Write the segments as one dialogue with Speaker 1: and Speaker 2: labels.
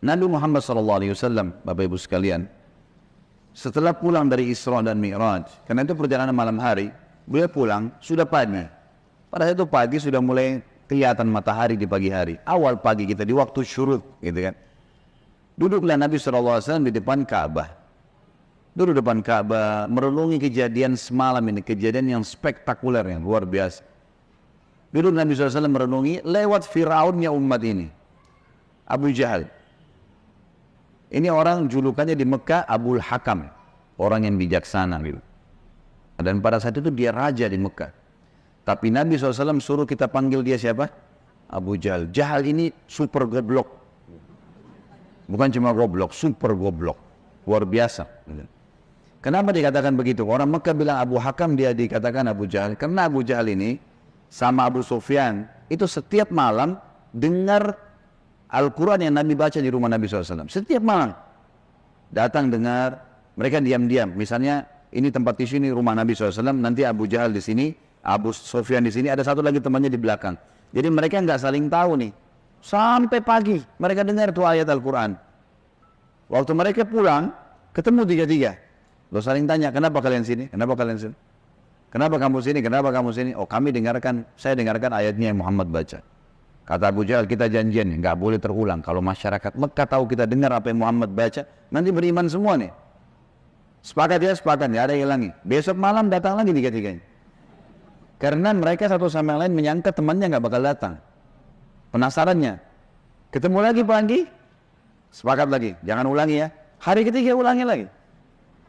Speaker 1: Nabi Muhammad SAW, Bapak Ibu sekalian, setelah pulang dari Isra dan Mi'raj, karena itu perjalanan malam hari, beliau pulang sudah pagi. Pada saat itu pagi sudah mulai kelihatan matahari di pagi hari. Awal pagi kita di waktu syuruk, gitu kan. Duduklah Nabi SAW di depan Ka'bah. Duduk depan Ka'bah, merenungi kejadian semalam ini, kejadian yang spektakuler, yang luar biasa. Duduk Nabi SAW merenungi lewat Fir'aunnya umat ini, Abu Jahal. Ini orang julukannya di Mekah Abul Hakam, orang yang bijaksana gitu. Dan pada saat itu dia raja di Mekah. Tapi Nabi SAW suruh kita panggil dia siapa? Abu Jahal. Jahal ini super goblok. Bukan cuma goblok, super goblok. Luar biasa. Kenapa dikatakan begitu? Orang Mekah bilang Abu Hakam, dia dikatakan Abu Jahal. Karena Abu Jahal ini sama Abu Sufyan itu setiap malam dengar Al-Quran yang Nabi baca di rumah Nabi SAW. Setiap malam datang dengar, mereka diam-diam. Misalnya ini tempat tisu, ini rumah Nabi SAW, nanti Abu Jahal di sini, Abu Sufyan di sini, ada satu lagi temannya di belakang. Jadi mereka nggak saling tahu nih. Sampai pagi mereka dengar tuh ayat Al-Quran. Waktu mereka pulang, ketemu tiga-tiga. Lo saling tanya, kenapa kalian sini? Kenapa kalian sini? Kenapa kamu sini? Kenapa kamu sini? Oh, saya dengarkan ayatnya yang Muhammad baca. Kata Abu Jahal, kita janjian, nggak boleh terulang. Kalau masyarakat Mekah tahu kita dengar apa yang Muhammad baca, nanti beriman semua nih. Sepakat ya, sepakat, nggak ada yang hilangi. Besok malam datang lagi tiga-tiganya. Karena mereka satu sama yang lain menyangka temannya nggak bakal datang. Penasarannya, ketemu lagi pagi, sepakat lagi, jangan ulangi ya. Hari ketiga ulangi lagi.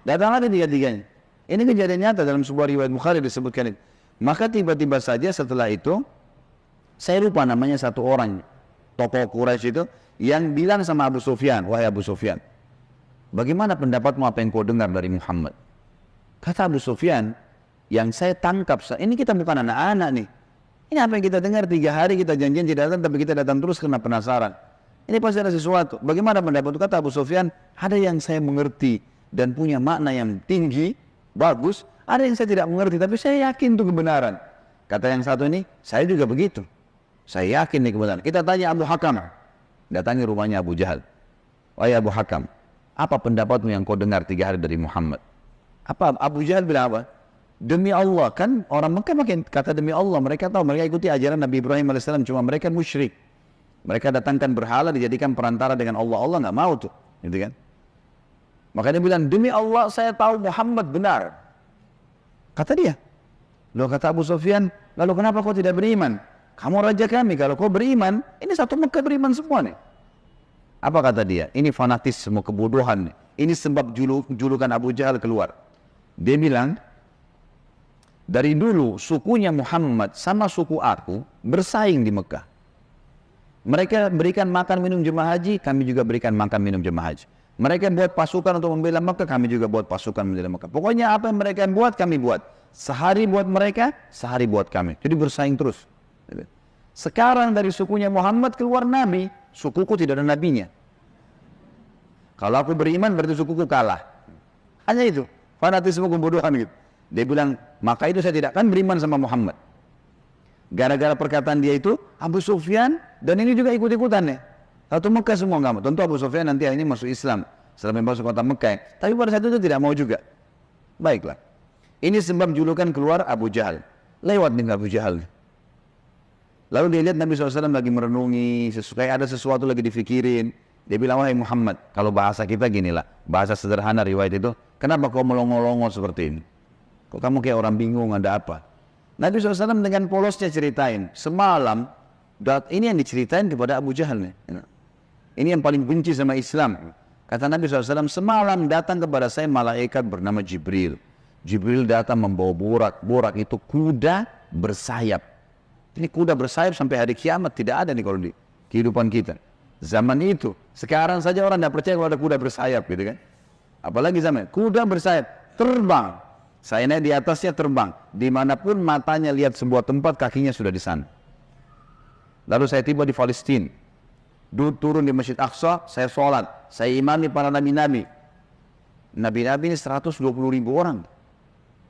Speaker 1: Datang lagi tiga-tiganya. Ini kejadian nyata dalam sebuah riwayat Bukhari disebutkan ini. Maka tiba-tiba saja setelah itu, saya lupa namanya satu orang, tokoh Quraisy itu, yang bilang sama Abu Sufyan, wahai Abu Sufyan, bagaimana pendapatmu apa yang kau dengar dari Muhammad? Kata Abu Sufyan, yang saya tangkap, ini kita bukan anak-anak nih. Ini apa yang kita dengar 3 hari kita janjian tidak datang, tapi kita datang terus karena penasaran. Ini pasti ada sesuatu. Bagaimana pendapatmu? Kata Abu Sufyan, ada yang saya mengerti dan punya makna yang tinggi, bagus. Ada yang saya tidak mengerti, tapi saya yakin itu kebenaran. Kata yang satu ini, saya juga begitu. Saya yakin nih kebenaran. Kita tanya Abu Hakam, datangi rumahnya Abu Jahal. Wahai Abu Hakam, apa pendapatmu yang kau dengar 3 hari dari Muhammad? Apa Abu Jahal bilang apa? Demi Allah, kan orang Mekah makin kata demi Allah. Mereka tahu, mereka ikuti ajaran Nabi Ibrahim AS. Cuma mereka musyrik. Mereka datangkan berhala, dijadikan perantara dengan Allah. Allah nggak mau tuh, gitu kan? Makanya dia bilang, demi Allah saya tahu Muhammad benar. Kata dia. Loh, kata Abu Sufyan, lalu kenapa kau tidak beriman? Kamu raja kami, kalau kau beriman, ini satu Mekah beriman semua nih. Apa kata dia? Ini fanatisme, kebodohan nih. Ini sebab julukan Abu Jahal keluar. Dia bilang, dari dulu sukunya Muhammad sama suku aku bersaing di Mekah. Mereka berikan makan minum jemaah haji, kami juga berikan makan minum jemaah haji. Mereka buat pasukan untuk membela Mekah, kami juga buat pasukan membela Mekah. Pokoknya apa yang mereka buat, kami buat. Sehari buat mereka, sehari buat kami. Jadi bersaing terus. Sekarang dari sukunya Muhammad keluar Nabi, sukuku tidak ada nabinya. Kalau aku beriman berarti sukuku kalah. Hanya itu, fanatisme kebodohan gitu. Dia bilang, maka itu saya tidak akan beriman sama Muhammad. Gara-gara perkataan dia itu, Abu Sufyan dan ini juga ikut-ikutan ya. Satu Mekah semua nggak mau. Tentu Abu Sufyan nanti ini masuk Islam setelah masuk kota Mekah. Tapi pada saat itu tidak mau juga. Baiklah. Ini sebab julukan keluar Abu Jahal. Lewat dengan Abu Jahal. Lalu dia lihat Nabi SAW lagi merenungi, kayak ada sesuatu lagi difikirin. Dia bilang, wahai Muhammad, kalau bahasa kita ginilah, bahasa sederhana riwayat itu, kenapa kau melongo-longo seperti ini? Kok kamu kayak orang bingung, ada apa? Nabi SAW dengan polosnya ceritain, semalam, ini yang diceritain kepada Abu Jahal nih. Ini yang paling benci sama Islam. Kata Nabi SAW, semalam datang kepada saya malaikat bernama Jibril. Jibril datang membawa borak. Borak itu kuda bersayap. Ini kuda bersayap sampai hari kiamat tidak ada nih kalau di kehidupan kita. Zaman itu, sekarang saja orang tidak percaya kalau ada kuda bersayap gitu kan. Apalagi zaman kuda bersayap, terbang. Saya naik di atasnya terbang. Dimanapun matanya lihat sebuah tempat, kakinya sudah di sana. Lalu saya tiba di Palestina. Turun di Masjid Aqsa, saya sholat. Saya imami para nabi-nabi. Nabi-nabi ini 120.000 orang.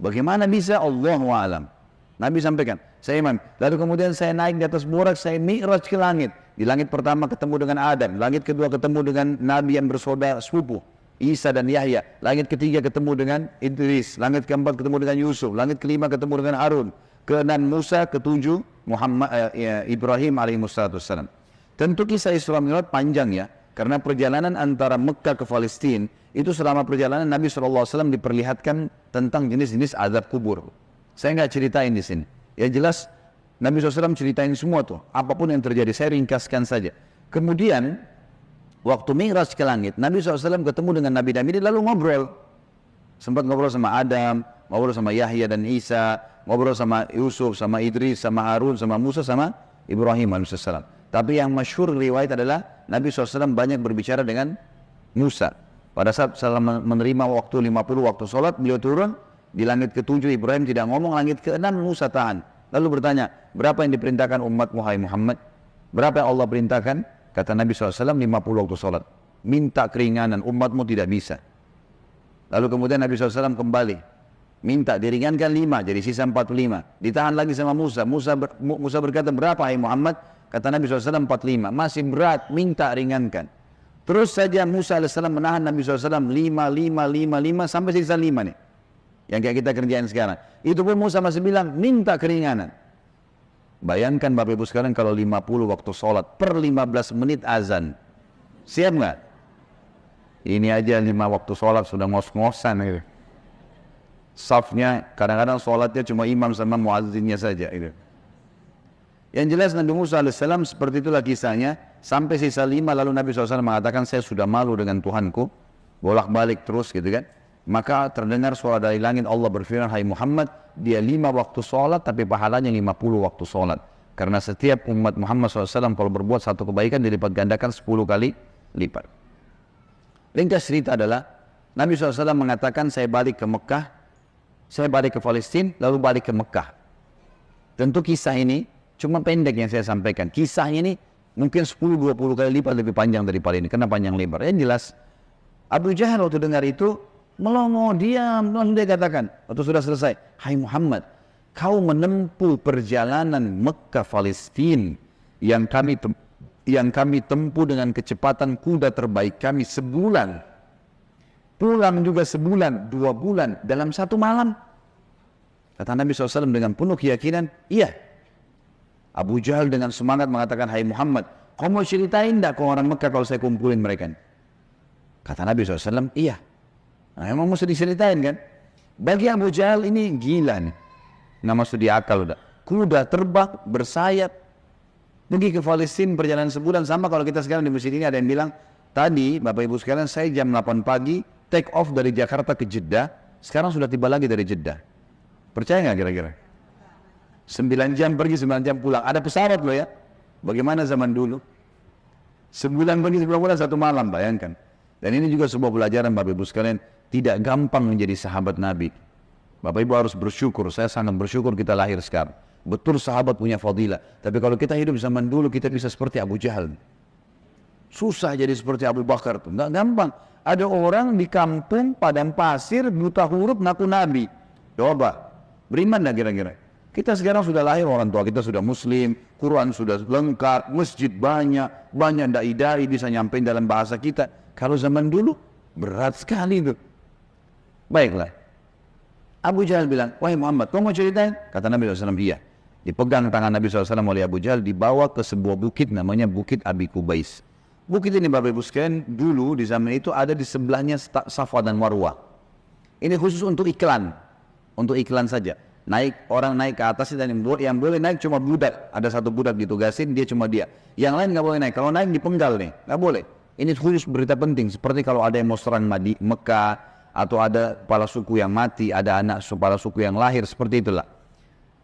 Speaker 1: Bagaimana bisa? Allahu a'lam. Nabi sampaikan, saya iman. Lalu kemudian saya naik di atas burak, saya mi'raj ke langit. Di langit pertama ketemu dengan Adam, langit kedua ketemu dengan Nabi yang bersaudara sepupu, Isa dan Yahya. Langit ketiga ketemu dengan Idris, langit keempat ketemu dengan Yusuf, langit kelima ketemu dengan Harun, keenam Musa, ketujuh Ibrahim alaihissalam. Tentu kisah Isra Mi'raj panjang ya, karena perjalanan antara Mekah ke Palestina itu selama perjalanan Nabi SAW diperlihatkan tentang jenis-jenis azab kubur. Saya nggak ceritain di sini. Yang jelas Nabi SAW ceritain semua tuh, apapun yang terjadi. Saya ringkaskan saja. Kemudian waktu Mi'raj ke langit, Nabi SAW ketemu dengan Nabi-Nabi lalu ngobrol. Sempat ngobrol sama Adam, ngobrol sama Yahya dan Isa, ngobrol sama Yusuf, sama Idris, sama Harun, sama Musa, sama Ibrahim alaihissalam. Tapi yang masyhur riwayat adalah Nabi SAW banyak berbicara dengan Musa. Pada saat selama menerima waktu 50 waktu sholat, beliau turun. Di langit ke-7 Ibrahim tidak ngomong, langit ke-6 Musa tahan. Lalu bertanya, berapa yang diperintahkan umatmu hai Muhammad? Berapa yang Allah perintahkan? Kata Nabi SAW 50 waktu sholat. Minta keringanan, umatmu tidak bisa. Lalu kemudian Nabi SAW kembali. Minta diringankan 5, jadi sisa 45. Ditahan lagi sama Musa. Musa berkata, berapa hai Muhammad? Kata Nabi SAW 45. Masih berat, minta ringankan. Terus saja Musa AS menahan Nabi SAW 5 sampai sisa 5 nih. Yang kayak kita kerjain sekarang. Itu pun Musa masih bilang, minta keringanan. Bayangkan Bapak Ibu sekalian kalau 50 waktu sholat, per 15 menit azan. Siap nggak? Ini aja 5 waktu sholat sudah ngos-ngosan gitu. Safnya, kadang-kadang sholatnya cuma imam sama muazzinnya saja gitu. Yang jelas Nabi Musa AS seperti itulah kisahnya. Sampai sisa 5 lalu Nabi SAW mengatakan, saya sudah malu dengan Tuhanku. Bolak-balik terus gitu kan. Maka terdengar suara dari langit, Allah berfirman, hai Muhammad, dia 5 waktu sholat tapi pahalanya 50 waktu sholat. Karena setiap umat Muhammad SAW kalau berbuat satu kebaikan dilipat gandakan 10 kali lipat. Ringkas cerita adalah Nabi SAW mengatakan, saya balik ke Mekah, saya balik ke Palestina, lalu balik ke Mekah. Tentu kisah ini cuma pendek yang saya sampaikan. Kisahnya ini mungkin 10-20 kali lipat lebih panjang daripada ini, karena panjang lebar. Yang jelas Abu Jahal waktu dengar itu melongo, diam, lalu dia katakan, waktu sudah selesai, hai Muhammad, kau menempuh perjalanan Mekah Palestina yang kami tempuh dengan kecepatan kuda terbaik kami sebulan, pulang juga sebulan, 2 bulan, dalam 1 malam. Kata Nabi SAW dengan penuh keyakinan, iya. Abu Jahal dengan semangat mengatakan, hai Muhammad, kau mau ceritain enggak ke orang Mekah kalau saya kumpulin mereka? Kata Nabi SAW, iya. Nah, emang mesti diceritain kan? Bagi Abu Jahal ini gila nih. Nggak masuk di akal udah. Kuda terbang, bersayap. Pergi ke Palestina perjalanan sebulan. Sama kalau kita sekarang di masjid ini ada yang bilang, tadi Bapak Ibu sekalian saya jam 8 pagi take off dari Jakarta ke Jeddah. Sekarang sudah tiba lagi dari Jeddah. Percaya nggak kira-kira? 9 jam pergi, 9 jam pulang. Ada pesawat loh ya. Bagaimana zaman dulu? 9 pergi, 9 pulang 1 malam, bayangkan. Dan ini juga sebuah pelajaran Bapak Ibu sekalian. Tidak gampang menjadi sahabat Nabi. Bapak Ibu harus bersyukur. Saya sangat bersyukur kita lahir sekarang. Betul sahabat punya fadilah. Tapi kalau kita hidup zaman dulu, kita bisa seperti Abu Jahal. Susah jadi seperti Abu Bakar tuh. Nggak gampang. Ada orang di kampung padang pasir, buta huruf, ngaku Nabi. Coba. Beriman nggak kira-kira? Kita sekarang sudah lahir, orang tua kita sudah muslim, Quran sudah lengkap, masjid banyak dai-dai bisa nyampein dalam bahasa kita. Kalau zaman dulu, berat sekali itu. Baiklah. Abu Jahal bilang, wahai Muhammad, kau mau ceritain? Kata Nabi SAW, iya. Dipegang tangan Nabi SAW oleh Abu Jahal, dibawa ke sebuah bukit namanya Bukit Abi Kubais. Bukit ini Bapak Ibu sekalian, dulu di zaman itu ada di sebelahnya Safa dan Marwah. Ini khusus untuk iklan. Untuk iklan saja. Orang naik ke atas dan yang boleh naik cuma budak. Ada satu budak ditugasin, dia cuma dia. Yang lain nggak boleh naik. Kalau naik dipenggal nih, nggak boleh. Ini khusus berita penting. Seperti kalau ada yang mau serang Mekah, atau ada kepala suku yang mati, ada anak kepala suku yang lahir, seperti itulah.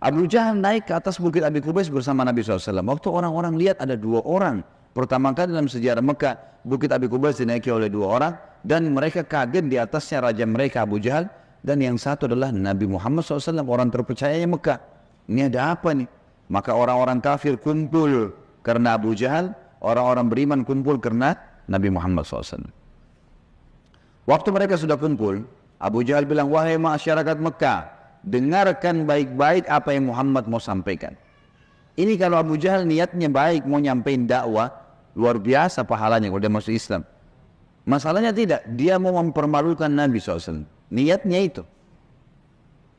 Speaker 1: Abu Jahal naik ke atas Bukit Abi Kubais bersama Nabi SAW. Waktu orang-orang lihat ada 2 orang. Pertama kali dalam sejarah Mekah, Bukit Abi Kubais dinaiki oleh 2 orang. Dan mereka kaget, di atasnya raja mereka Abu Jahal. Dan yang satu adalah Nabi Muhammad SAW, orang terpercayanya Mekah. Ini ada apa nih? Maka orang-orang kafir kumpul karena Abu Jahal. Orang-orang beriman kumpul karena Nabi Muhammad SAW. Waktu mereka sudah kumpul, Abu Jahal bilang, wahai masyarakat Mekah, dengarkan baik-baik apa yang Muhammad mau sampaikan. Ini kalau Abu Jahal niatnya baik, mau nyampein dakwah, luar biasa pahalanya kalau dia masuk Islam. Masalahnya tidak, dia mau mempermalukan Nabi SAW. Niatnya itu.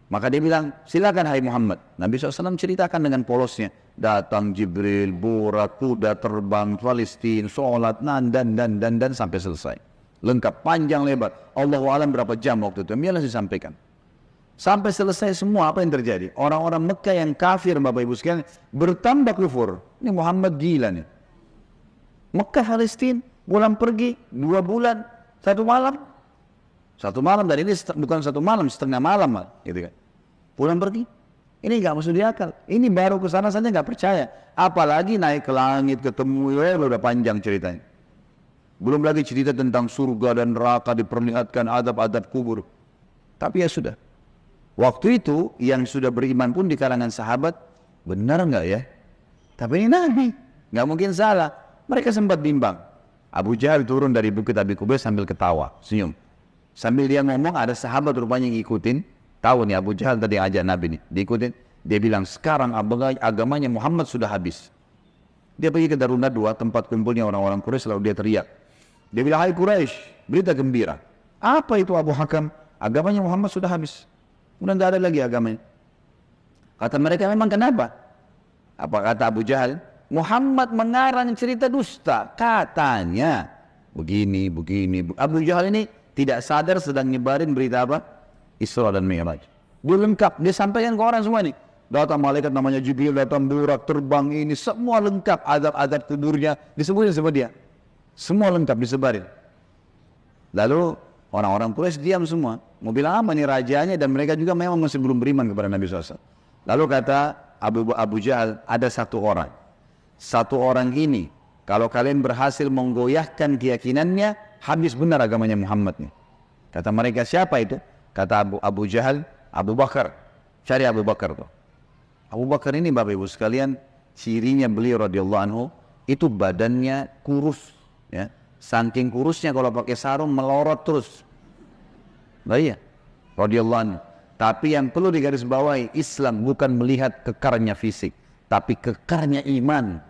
Speaker 1: Maka dia bilang, silakan hai Muhammad. Nabi SAW ceritakan dengan polosnya. Datang Jibril, burak, kuda terbang, Palestina, sholat, dan sampai selesai. Lengkap, panjang lebar. Allahu a'lam berapa jam waktu itu. Dia langsung sampaikan. Sampai selesai semua, apa yang terjadi? Orang-orang Mekah yang kafir, Bapak Ibu sekalian, bertambah kufur. Ini Muhammad gila nih. Mekah, Palestina, pulang pergi, 2 bulan, 1 malam. 1 malam, dan ini bukan 1 malam, setengah malam. Gitu kan. Pulang pergi. Ini gak masuk di akal. Ini baru ke sana saja gak percaya. Apalagi naik ke langit, ketemu, udah panjang ceritanya. Belum lagi cerita tentang surga dan neraka, diperlihatkan adab-adab kubur. Tapi ya sudah. Waktu itu yang sudah beriman pun di kalangan sahabat, benar nggak ya? Tapi ini Nabi, nggak mungkin salah. Mereka sempat bimbang. Abu Jahal turun dari bukit Abi Kubais sambil ketawa, senyum. Sambil dia ngomong, ada sahabat rupanya yang ngikutin. Tahu nih Abu Jahal tadi ajak Nabi nih, diikutin. Dia bilang, sekarang agamanya Muhammad sudah habis. Dia pergi ke Darun Nadwa, tempat kumpulnya orang-orang Quraisy, lalu dia teriak. Dia bilang, hai Quraisy, berita gembira. Apa itu Abu Hakam? Agamanya Muhammad sudah habis. Udah tidak ada lagi agamanya. Kata mereka, memang kenapa? Apa kata Abu Jahal? Muhammad mengarang cerita dusta. Katanya begini. Abu Jahal ini tidak sadar sedang nyebarin berita apa? Isra dan Mi'raj. Dia lengkap, dia sampaikan ke orang semua nih. Datang malaikat namanya Jibril, datang burak, terbang ini, semua lengkap. Adab-adab tidurnya disebutin sama dia. Semua lengkap disebarin. Lalu orang-orang Quraisy diam semua. Mau bilang apa nih rajanya, dan mereka juga memang masih belum beriman kepada Nabi SAW. Lalu kata Abu Jahal, ada 1 orang. 1 orang ini, kalau kalian berhasil menggoyahkan keyakinannya, habis benar agamanya Muhammad nih. Kata mereka, siapa itu? Kata Abu Jahal, Abu Bakar. Cari Abu Bakar tuh. Abu Bakar ini Bapak Ibu sekalian, cirinya beliau radhiyallahu anhu, itu badannya kurus. Ya. Saking kurusnya kalau pakai sarung melorot terus. Nah iya, radhiyallahu anhu. Tapi yang perlu digarisbawahi, Islam bukan melihat kekarnya fisik, tapi kekarnya iman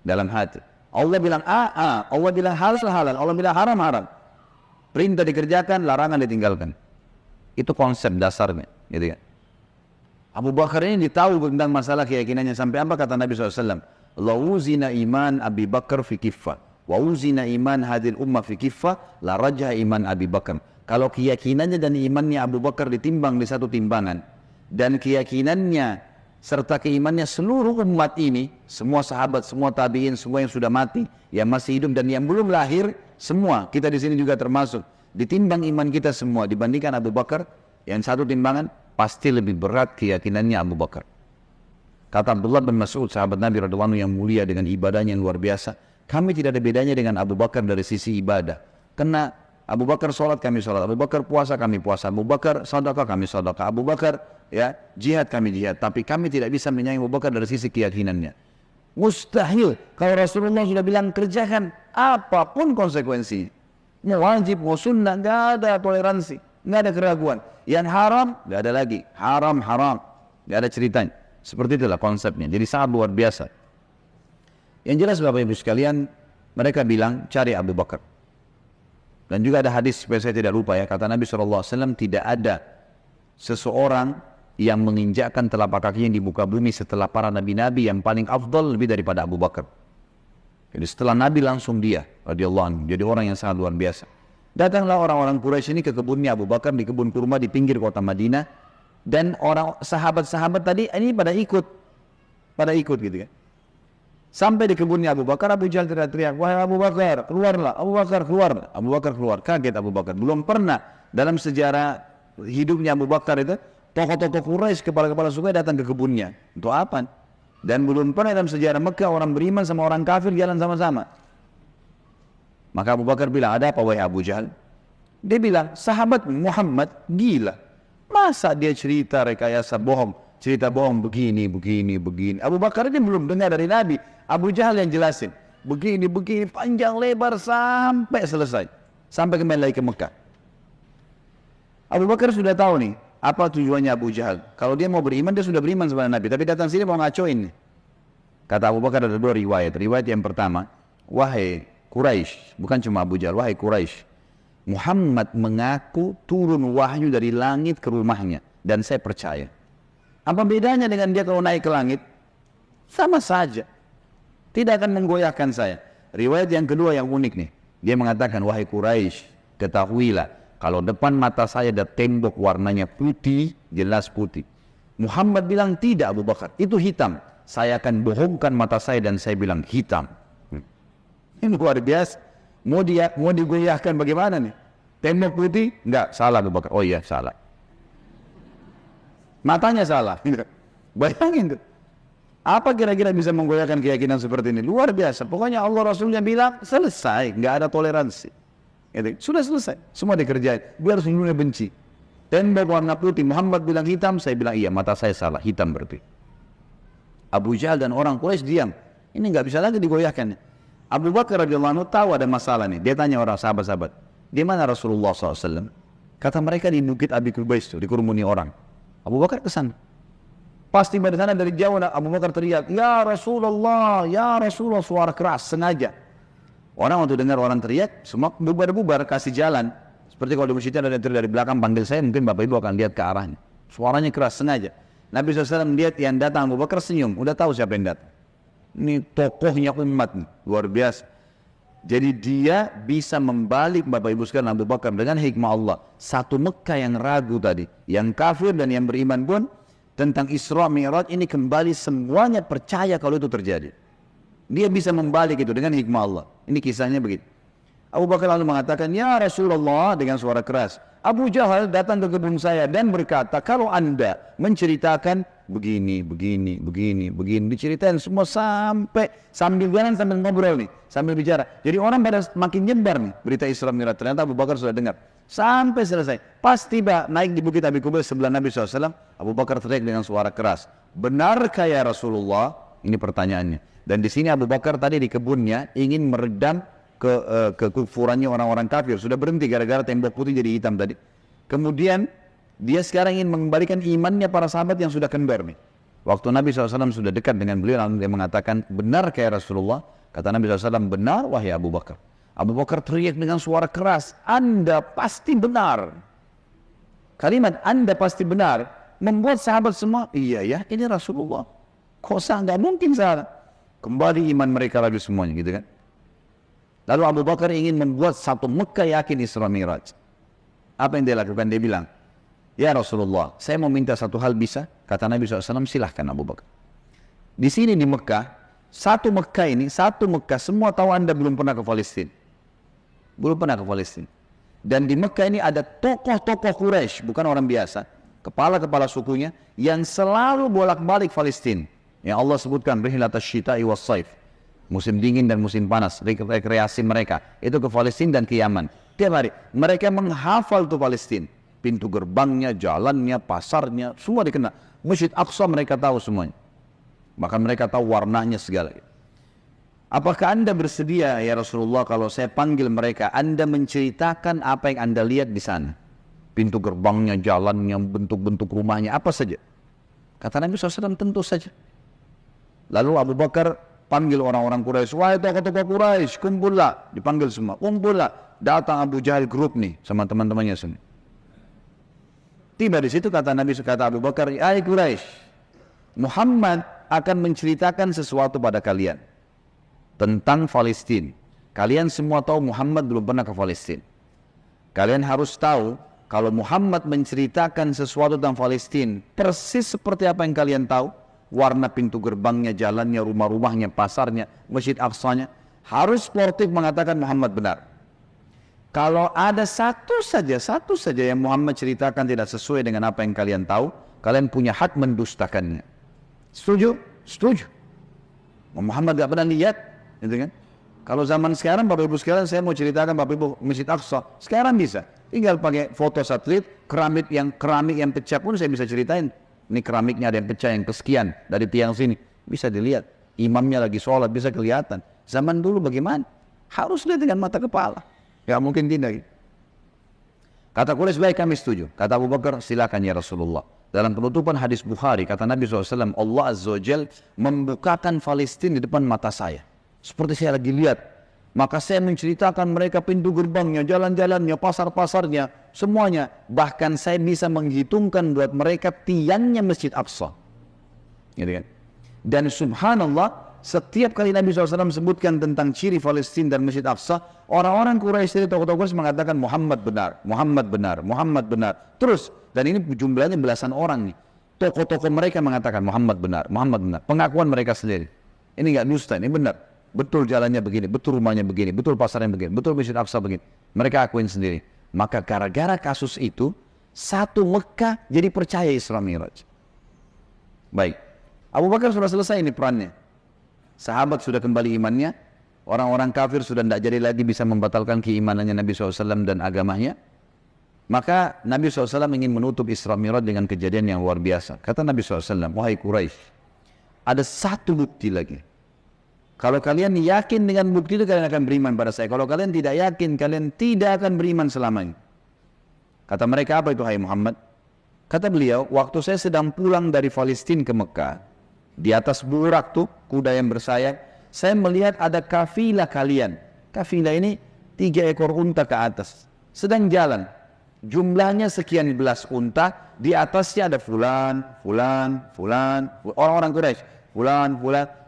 Speaker 1: dalam hati. Allah bilang Allah bilang halal, Allah bilang haram. Perintah dikerjakan, larangan ditinggalkan. Itu konsep dasarnya, gitu kan. Abu Bakar ini ditahu tentang masalah keyakinannya sampai apa kata Nabi SAW. La uzina iman Abi Bakar fi kiffah, wa uzina iman hadil ummah fi kiffah, la rajah iman Abi Bakar. Kalau keyakinannya dan imannya Abu Bakar ditimbang di satu timbangan, dan keyakinannya serta keimannya seluruh umat ini, semua sahabat, semua tabi'in, semua yang sudah mati, yang masih hidup dan yang belum lahir, semua kita di sini juga termasuk, ditimbang iman kita semua dibandingkan Abu Bakar, yang satu timbangan pasti lebih berat keyakinannya Abu Bakar. Kata Abdullah bin Mas'ud, sahabat Nabi radhiyallahu anhu yang mulia dengan ibadahnya yang luar biasa, kami tidak ada bedanya dengan Abu Bakar dari sisi ibadah. Karena Abu Bakar sholat, kami sholat. Abu Bakar puasa, kami puasa. Abu Bakar sedekah, kami sedekah. Abu Bakar ya jihad, kami jihad. Tapi kami tidak bisa menyaingi Abu Bakar dari sisi keyakinannya. Mustahil. Kalau Rasulullah sudah bilang kerjakan apapun konsekuensinya. Mau wajib, mau sunnah, nggak ada toleransi, nggak ada keraguan. Yang haram, nggak ada lagi. Haram, nggak ada ceritanya. Seperti itulah konsepnya. Jadi sangat luar biasa. Yang jelas Bapak Ibu sekalian, mereka bilang cari Abu Bakar. Dan juga ada hadis, supaya saya tidak lupa ya, kata Nabi SAW, tidak ada seseorang yang menginjakkan telapak kakinya di muka bumi setelah para nabi-nabi yang paling afdal lebih daripada Abu Bakar. Jadi setelah Nabi langsung dia, radhiyallahu anhu, jadi orang yang sangat luar biasa. Datanglah orang-orang Quraisy ini ke kebunnya Abu Bakar, di kebun kurma di pinggir kota Madinah, dan orang sahabat-sahabat tadi ini pada ikut gitu kan. Sampai di kebunnya Abu Bakar, Abu Jahal teriak-teriak, wahai Abu Bakar, keluarlah. Abu Bakar keluar. Abu Bakar keluar. Kaget Abu Bakar. Belum pernah dalam sejarah hidupnya Abu Bakar itu, tokoh-tokoh Quraisy, kepala-kepala suku datang ke kebunnya. Untuk apa? Dan belum pernah dalam sejarah Mekah orang beriman sama orang kafir jalan sama-sama. Maka Abu Bakar bilang, ada apa wahai Abu Jahal? Dia bilang, sahabat Muhammad gila. Masa dia cerita rekayasa bohong? Cerita bohong begini. Abu Bakar ini belum dengar dari Nabi. Abu Jahal yang jelasin. Begini, panjang lebar sampai selesai. Sampai kembali lagi ke Mekah. Abu Bakar sudah tahu nih, Apa tujuannya Abu Jahal? Kalau dia mau beriman, dia sudah beriman sama Nabi. Tapi datang sini mau ngacoin. Kata Abu Bakar ada dua riwayat. Riwayat yang pertama, wahai Quraisy, bukan cuma Abu Jahal, wahai Quraisy, Muhammad mengaku turun wahyu dari langit ke rumahnya. Dan saya percaya. Apa bedanya dengan dia kalau naik ke langit? Sama saja. Tidak akan menggoyahkan saya. Riwayat yang kedua yang unik nih. Dia mengatakan, wahai Quraisy, ketahuilah, kalau depan mata saya ada tembok warnanya putih, jelas putih. Muhammad bilang, tidak Abu Bakar, itu hitam. Saya akan bohongkan mata saya dan saya bilang hitam. Ini luar biasa. Mau digoyahkan bagaimana nih? Tembok putih? Enggak, salah Abu Bakar. Oh iya, salah. Matanya salah. Bayangin tuh. Apa kira-kira bisa menggoyahkan keyakinan seperti ini? Luar biasa. Pokoknya Allah Rasulnya bilang selesai, nggak ada toleransi. Sudah selesai, semua dikerjain. Biar seluruhnya benci. Tembok warna putih, Muhammad bilang hitam, saya bilang iya, mata saya salah, hitam berarti. Abu Jahal dan orang Quraisy diam. Ini nggak bisa lagi digoyahkan. Abu Bakar radhiyallahu anhu tahu ada masalah nih. Dia tanya orang sahabat-sahabat, di mana Rasulullah SAW? Kata mereka di Bukit Abi Qubais itu, dikerumuni orang. Abu Bakar kesana. Pasti pada sana dari jauh Abu Bakar teriak, ya Rasulullah, suara keras, sengaja. Orang waktu dengar orang teriak, semua bubar-bubar, kasih jalan. Seperti kalau di masjid ada yang dari belakang panggil saya, mungkin Bapak Ibu akan lihat ke arahnya. Suaranya keras, sengaja. Nabi SAW lihat yang datang, Abu Bakar senyum, udah tahu siapa yang datang. Ini tokohnya umat, luar biasa. Jadi dia bisa membalik Bapak Ibu sekalian Abu Bakar dengan hikmah Allah. Satu Mekah yang ragu tadi, yang kafir dan yang beriman pun, tentang Isra Mi'raj ini kembali semuanya percaya kalau itu terjadi. Dia bisa membalik itu dengan hikmah Allah. Ini kisahnya begitu. Abu Bakar lalu mengatakan, ya Rasulullah, dengan suara keras, Abu Jahal datang ke kebun saya dan berkata, kalau anda menceritakan begini, diceritain semua sambil jalan sambil ngobrol nih, sambil bicara. Jadi orang pada makin nyebar nih berita Isra Mi'raj. Ternyata Abu Bakar sudah dengar. Sampai selesai. Pas tiba naik di Bukit Abi Qubais sebelah Nabi SAW, Abu Bakar teriak dengan suara keras, benarkah ya Rasulullah? Ini pertanyaannya. Dan di sini Abu Bakar tadi di kebunnya ingin meredam kekufurannya orang-orang kafir. Sudah berhenti gara-gara tembok putih jadi hitam tadi. Kemudian dia sekarang ingin mengembalikan imannya para sahabat yang sudah kembar nih. Waktu Nabi SAW sudah dekat dengan beliau, lalu dia mengatakan, benarkah ya Rasulullah? Kata Nabi SAW, benar wahai Abu Bakar. Abu Bakar teriak dengan suara keras, Anda pasti benar. Kalimat Anda pasti benar membuat sahabat semua, iya ya, ini Rasulullah. Kok nggak mungkin salah. Kembali iman mereka lagi semuanya gitu kan. Lalu Abu Bakar ingin membuat satu Mekah yakin Isra Mi'raj. Apa yang dia lakukan? Dia bilang, ya Rasulullah, saya mau minta satu hal bisa? Kata Nabi SAW, silahkan Abu Bakar. Di sini di Mekah, satu Mekah, semua tahu Anda belum pernah ke Palestina. Belum pernah ke Palestina. Dan di Mekah ini ada tokoh-tokoh Quraisy, bukan orang biasa, kepala-kepala sukunya yang selalu bolak-balik Palestina. Yang Allah sebutkan rihlatas syita'i was saif, musim dingin dan musim panas, rekreasi mereka itu ke Palestina dan ke Yaman. Tiap hari mereka menghafal tuh Palestina, pintu gerbangnya, jalannya, pasarnya, semua dikenal. Masjid Aqsa mereka tahu semuanya. Bahkan mereka tahu warnanya segala. Apakah Anda bersedia ya Rasulullah kalau saya panggil mereka, Anda menceritakan apa yang Anda lihat di sana? Pintu gerbangnya, jalannya, bentuk-bentuk rumahnya, apa saja. Kata Nabi SAW, tentu saja. Lalu Abu Bakar panggil orang-orang Quraisy, wahai tokoh-tokoh Quraisy, kumpullah. Dipanggil semua, kumpullah. Datang Abu Jahal grup nih sama teman-temannya sini. Tiba di situ kata Nabi, kata Abu Bakar, hai Quraisy, Muhammad akan menceritakan sesuatu pada kalian tentang Palestina. Kalian semua tahu Muhammad belum pernah ke Palestina. Kalian harus tahu kalau Muhammad menceritakan sesuatu tentang Palestina persis seperti apa yang kalian tahu, warna pintu gerbangnya, jalannya, rumah-rumahnya, pasarnya, Masjid Aqsanya, harus sportif mengatakan Muhammad benar. Kalau ada satu saja yang Muhammad ceritakan tidak sesuai dengan apa yang kalian tahu, kalian punya hak mendustakannya. Setuju? Setuju. Muhammad gak pernah lihat, gitu kan? Kalau zaman sekarang, Bapak Ibu sekalian, saya mau ceritakan Bapak Ibu Masjid Aqsa, sekarang bisa. Tinggal pakai foto satelit, keramik yang pecah pun saya bisa ceritain. Ini keramiknya ada yang pecah, yang kesekian dari tiang sini, bisa dilihat. Imamnya lagi sholat, bisa kelihatan. Zaman dulu bagaimana? Harus lihat dengan mata kepala. Gak mungkin tidak. Kata Quraisy, baik kami setuju. Kata Abu Bakar, silakan ya Rasulullah. Dalam penutupan hadis Bukhari, kata Nabi SAW, Allah Azza wa Jal membukakan Palestina di depan mata saya. Seperti saya lagi lihat. Maka saya menceritakan mereka pintu gerbangnya, jalan-jalannya, pasar-pasarnya, semuanya. Bahkan saya bisa menghitungkan buat mereka tiangnya Masjid Aqsa. Gitu kan? Dan subhanallah, setiap kali Nabi SAW sebutkan tentang ciri Palestina dan Masjid Aqsa, orang-orang Quraisy, tokoh-tokoh Quraisy mengatakan Muhammad benar, Muhammad benar, Muhammad benar. Terus, dan ini jumlahnya belasan orang nih. Tokoh-tokoh mereka mengatakan Muhammad benar, Muhammad benar. Pengakuan mereka sendiri. Ini enggak dusta, ini benar. Betul jalannya begini, betul rumahnya begini, betul pasarnya begini, betul Masjid Aqsa begini. Mereka akuin sendiri. Maka gara-gara kasus itu, satu Mekah jadi percaya Isra Mi'raj. Baik. Abu Bakar sudah selesai ini perannya. Sahabat sudah kembali imannya, orang-orang kafir sudah tidak jadi lagi bisa membatalkan keimanannya Nabi SAW dan agamanya. Maka Nabi SAW ingin menutup Isra Mi'raj dengan kejadian yang luar biasa. Kata Nabi SAW, wahai Quraisy, ada satu bukti lagi. Kalau kalian yakin dengan bukti itu, kalian akan beriman pada saya. Kalau kalian tidak yakin, kalian tidak akan beriman selamanya. Kata mereka, apa itu hai Muhammad? Kata beliau, waktu saya sedang pulang dari Palestina ke Mekah, di atas burak tuh, kuda yang bersayap, saya melihat ada kafilah kalian. Kafilah ini 3 ekor unta ke atas, sedang jalan. Jumlahnya sekian belas unta, di atasnya ada fulan, orang-orang Quraisy, fulan.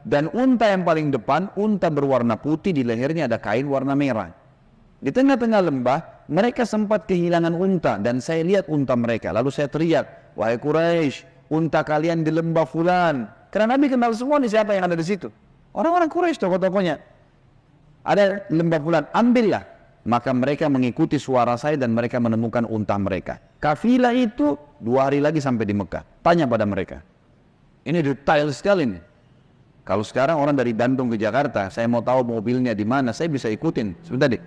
Speaker 1: Dan unta yang paling depan, unta berwarna putih, di lehernya ada kain warna merah. Di tengah-tengah lembah, mereka sempat kehilangan unta, dan saya lihat unta mereka. Lalu saya teriak, wahai Quraisy, unta kalian di lembah fulan. Karena Nabi kenal semua nih siapa yang ada di situ. Orang-orang Quraisy, tokoh-tokohnya. Ada lembah fulan, ambillah. Maka mereka mengikuti suara saya dan mereka menemukan unta mereka. Kafilah itu 2 hari lagi sampai di Mekah. Tanya pada mereka. Ini detail sekali nih. Kalau sekarang orang dari Bandung ke Jakarta, saya mau tahu mobilnya di mana, saya bisa ikutin. Sebentar deh.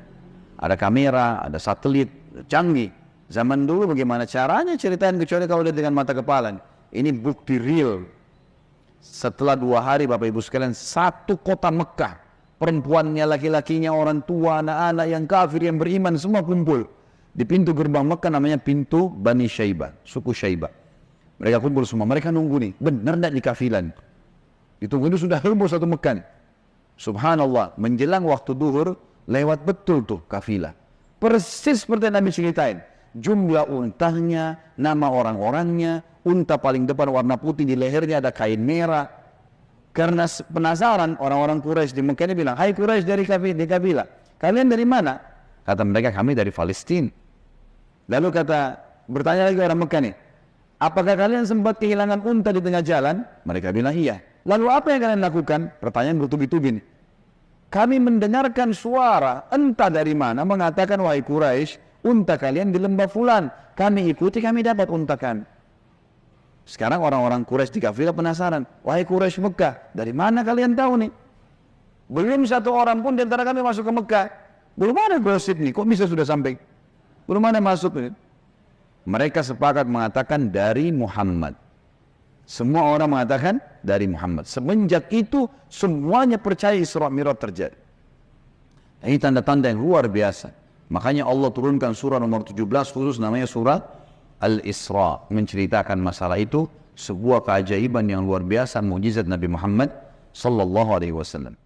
Speaker 1: Ada kamera, ada satelit, canggih. Zaman dulu bagaimana caranya ceritain, kecuali kalau lihat dengan mata kepala. Ini bukti real. Setelah 2 hari Bapak Ibu sekalian, satu kota Mekah, perempuannya, laki-lakinya, orang tua, anak-anak yang kafir, yang beriman, semua kumpul di pintu gerbang Mekah, namanya pintu Bani Syaibah, suku Syaibah. Mereka kumpul semua, mereka nunggu nih, benar tidak di kafilah? Ditunggu itu sudah heboh satu Mekah. Subhanallah, menjelang waktu duhur, lewat betul tuh kafilah. Persis seperti Nabi ceritain. Jumlah untanya, nama orang-orangnya, unta paling depan warna putih, di lehernya ada kain merah. Karena penasaran, orang-orang Quraisy di Mekah ini bilang, hai Quraisy dari kafilah, kalian dari mana? Kata mereka, kami dari Palestina. Lalu bertanya lagi orang Mekah nih, apakah kalian sempat kehilangan unta di tengah jalan? Mereka bilang iya. Lalu apa yang kalian lakukan? Pertanyaan bertubi-tubi nih. Kami mendengarkan suara entah dari mana mengatakan, wahai Quraisy, unta kalian di lembah fulan. Kami ikuti, kami dapat unta kami. Sekarang orang-orang Quraisy di kafilah penasaran, wahai Quraisy Mekah, dari mana kalian tahu nih? Belum satu orang pun di antara kami masuk ke Mekah. Belum ada gosip nih, kok bisa sudah sampai? Belum ada masuk nih. Mereka sepakat mengatakan dari Muhammad. Semua orang mengatakan dari Muhammad. Semenjak itu semuanya percaya Isra Mi'raj terjadi. Ini tanda-tanda yang luar biasa. Makanya Allah turunkan surah nomor 17 khusus namanya surah Al-Isra, menceritakan masalah itu, sebuah keajaiban yang luar biasa, mukjizat Nabi Muhammad sallallahu alaihi wasallam.